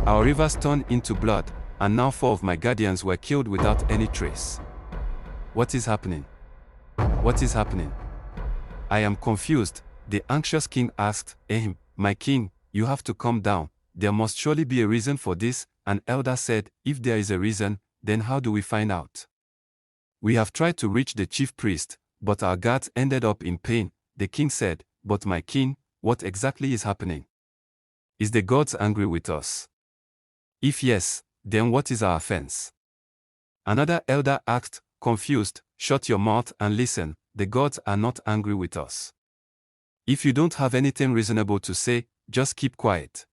Our rivers turned into blood, and now 4 of my guardians were killed without any trace. What is happening? What is happening? I am confused, the anxious king asked. My king, you have to calm down. There must surely be a reason for this, an elder said. If there is a reason, then how do we find out? We have tried to reach the chief priest, but our guards ended up in pain, the king said. But my king, what exactly is happening? Is the gods angry with us? If yes, then what is our offense? Another elder asked, confused. Shut your mouth and listen, the gods are not angry with us. If you don't have anything reasonable to say, just keep quiet.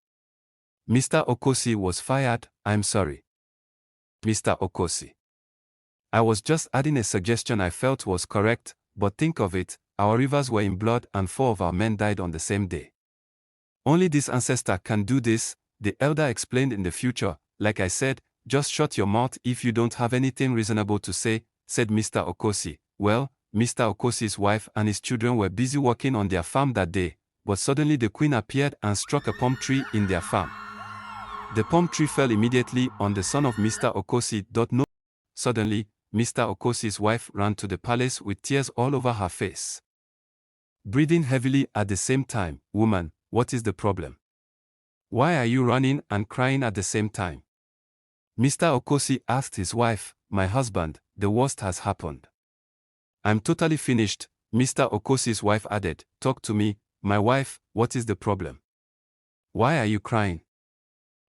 Mr. Okosi was fired. I'm sorry. Mr. Okosi. I was just adding a suggestion I felt was correct, but think of it, our rivers were in blood and 4 of our men died on the same day. Only this ancestor can do this, the elder explained. In the future, like I said, just shut your mouth if you don't have anything reasonable to say, said Mr. Okosi. Well, Mr. Okosi's wife and his children were busy working on their farm that day, but suddenly the queen appeared and struck a palm tree in their farm. The palm tree fell immediately on the son of Mr. Okosi. No. Suddenly, Mr. Okosi's wife ran to the palace with tears all over her face. Breathing heavily at the same time. Woman, what is the problem? Why are you running and crying at the same time? Mr. Okosi asked his wife. My husband, the worst has happened. I'm totally finished, Mr. Okosi's wife added. Talk to me, my wife, what is the problem? Why are you crying?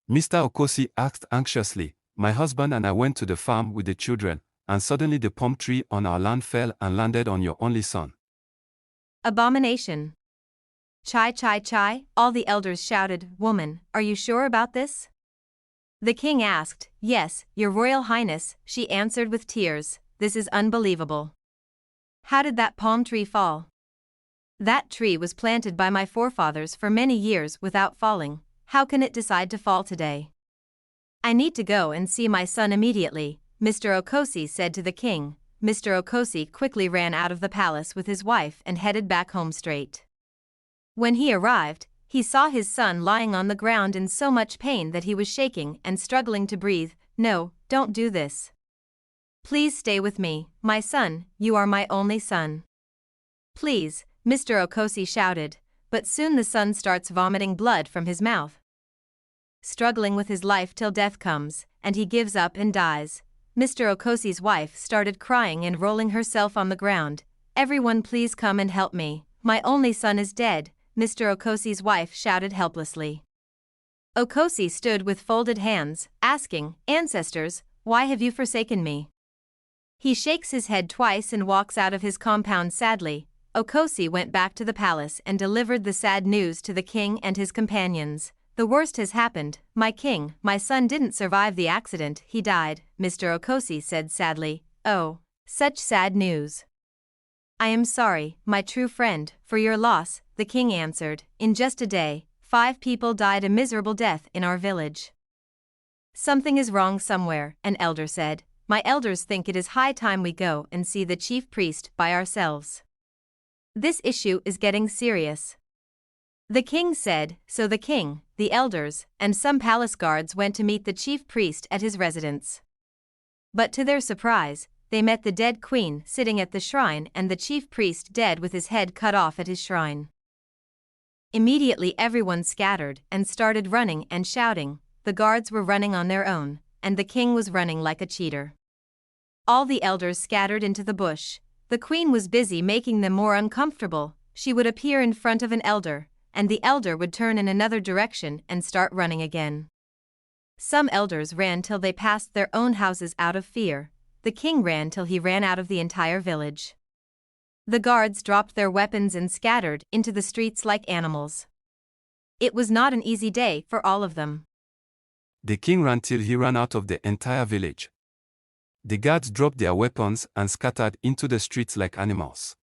Mr. Okosi asked anxiously. My husband and I went to the farm with the children, and suddenly the palm tree on our land fell and landed on your only son. Abomination. Chai, chai, chai, all the elders shouted. Woman, are you sure about this? The king asked. Yes, your royal highness, she answered with tears. This is unbelievable. How did that palm tree fall? That tree was planted by my forefathers for many years without falling. How can it decide to fall today? I need to go and see my son immediately, Mr. Okosi said to the king. Mr. Okosi quickly ran out of the palace with his wife and headed back home straight. When he arrived, he saw his son lying on the ground in so much pain that he was shaking and struggling to breathe. No, don't do this. Please stay with me, my son, you are my only son. Please, Mr. Okosi shouted, but soon the son starts vomiting blood from his mouth. Struggling with his life till death comes, and he gives up and dies. Mr. Okosi's wife started crying and rolling herself on the ground. Everyone please come and help me, my only son is dead, Mr. Okosi's wife shouted helplessly. Okosi stood with folded hands, asking, Ancestors, why have you forsaken me? He shakes his head twice and walks out of his compound sadly. Okosi went back to the palace and delivered the sad news to the king and his companions. The worst has happened, my king, my son didn't survive the accident, he died, Mr. Okosi said sadly. Oh, such sad news. I am sorry, my true friend, for your loss, the king answered. In just a day, 5 people died a miserable death in our village. Something is wrong somewhere, an elder said. My elders think it is high time we go and see the chief priest by ourselves. This issue is getting serious. The king said. So the king, the elders, and some palace guards went to meet the chief priest at his residence. But to their surprise, they met the dead queen sitting at the shrine and the chief priest dead with his head cut off at his shrine. Immediately everyone scattered and started running and shouting. The guards were running on their own, and the king was running like a cheater. All the elders scattered into the bush. The queen was busy making them more uncomfortable. She would appear in front of an elder, and the elder would turn in another direction and start running again. Some elders ran till they passed their own houses out of fear. The king ran till he ran out of the entire village. The guards dropped their weapons and scattered into the streets like animals. It was not an easy day for all of them. The king ran till he ran out of the entire village. The guards dropped their weapons and scattered into the streets like animals.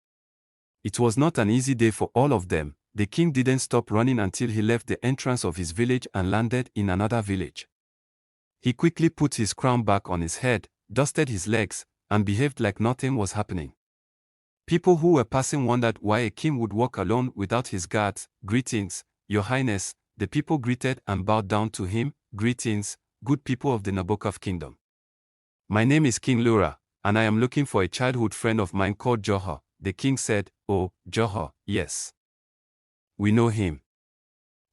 It was not an easy day for all of them. The king didn't stop running until he left the entrance of his village and landed in another village. He quickly put his crown back on his head, dusted his legs, and behaved like nothing was happening. People who were passing wondered why a king would walk alone without his guards. Greetings, Your Highness, the people greeted and bowed down to him. Greetings, good people of the Nabokov Kingdom. My name is King Lura, and I am looking for a childhood friend of mine called Johor. The king said, "Oh, Johor, yes. We know him.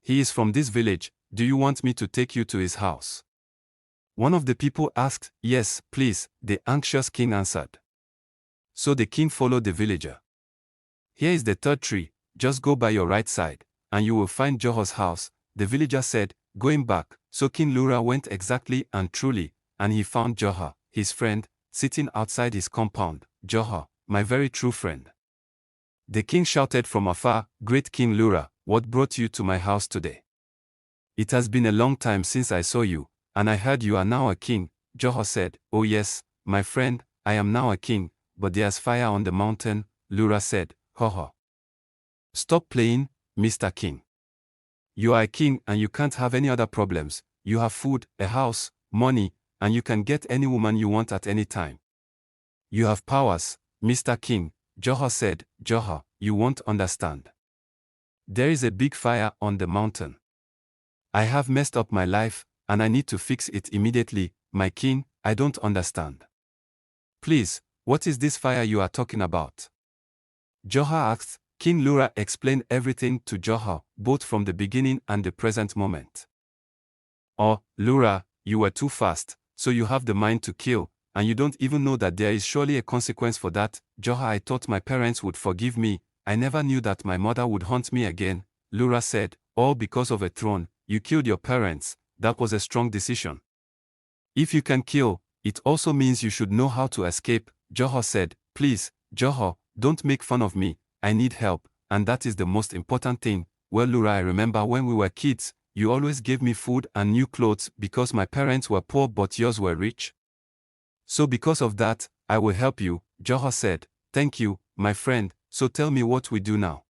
He is from this village. Do you want me to take you to his house?" One of the people asked, "Yes, please," the anxious king answered. So the king followed the villager. "Here is the third tree, just go by your right side, and you will find Johor's house," the villager said, going back. So King Lura went exactly and truly, and he found Johor, his friend, sitting outside his compound. "Johor, my very true friend." The king shouted from afar, "Great King Lura, what brought you to my house today? It has been a long time since I saw you, and I heard you are now a king." Johor said, "Oh yes, my friend, I am now a king, but there's fire on the mountain." Lura said, "Ho ho. Stop playing, Mr. King. You are a king and you can't have any other problems. You have food, a house, money, and you can get any woman you want at any time. You have powers, Mr. King." Johor said, "Johor, you won't understand. There is a big fire on the mountain. I have messed up my life, and I need to fix it immediately. My king, I don't understand. Please, what is this fire you are talking about?" Johor asked. King Lura explained everything to Johor, both from the beginning and the present moment. "Oh, Lura, you were too fast, so you have the mind to kill, and you don't even know that there is surely a consequence for that." "Johor, I thought my parents would forgive me. I never knew that my mother would haunt me again." Lura said, "All because of a throne. You killed your parents. That was a strong decision. If you can kill, it also means you should know how to escape." Johor said, "Please, Johor, don't make fun of me. I need help, and that is the most important thing." "Well, Lura, I remember when we were kids, you always gave me food and new clothes because my parents were poor but yours were rich. So because of that, I will help you." Johor said, "Thank you, my friend, so tell me what we do now."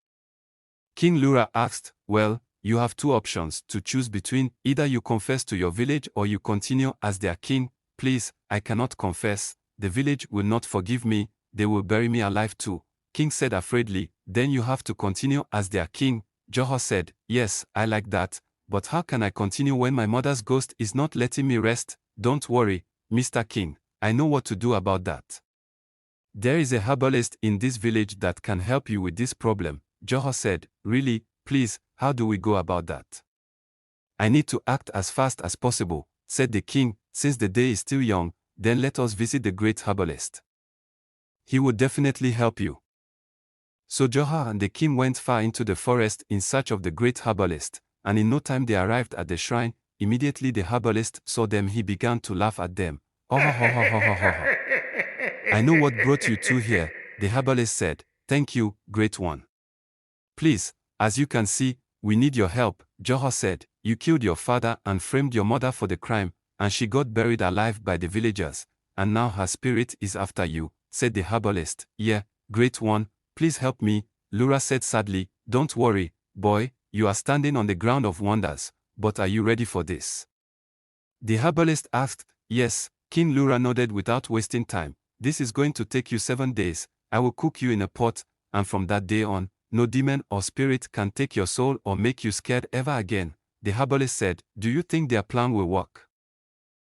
King Lura asked, "Well, you have two options to choose between. Either you confess to your village or you continue as their king." "Please, I cannot confess. The village will not forgive me. They will bury me alive too." King said afraidly, "Then you have to continue as their king." Johor said, "Yes, I like that, but how can I continue when my mother's ghost is not letting me rest?" "Don't worry, Mr. King, I know what to do about that. There is a herbalist in this village that can help you with this problem." Johor said, "Really? Please, how do we go about that?" "I need to act as fast as possible," said the king. "Since the day is still young, then let us visit the great herbalist. He will definitely help you." So Johor and the king went far into the forest in search of the great herbalist, and in no time they arrived at the shrine. Immediately the herbalist saw them, he began to laugh at them. "Oh ho ho ho ho ho ho ho. I know what brought you two here," the herbalist said. "Thank you, great one. Please, as you can see, we need your help." Johor said, "You killed your father and framed your mother for the crime, and she got buried alive by the villagers, and now her spirit is after you," said the herbalist. "Yeah, great one. Please help me," Lura said sadly. "Don't worry, boy, you are standing on the ground of wonders, but are you ready for this?" The herbalist asked. "Yes." King Lura nodded without wasting time. "This is going to take you 7 days. I will cook you in a pot, and from that day on, no demon or spirit can take your soul or make you scared ever again." The herbalist said, "Do you think their plan will work?"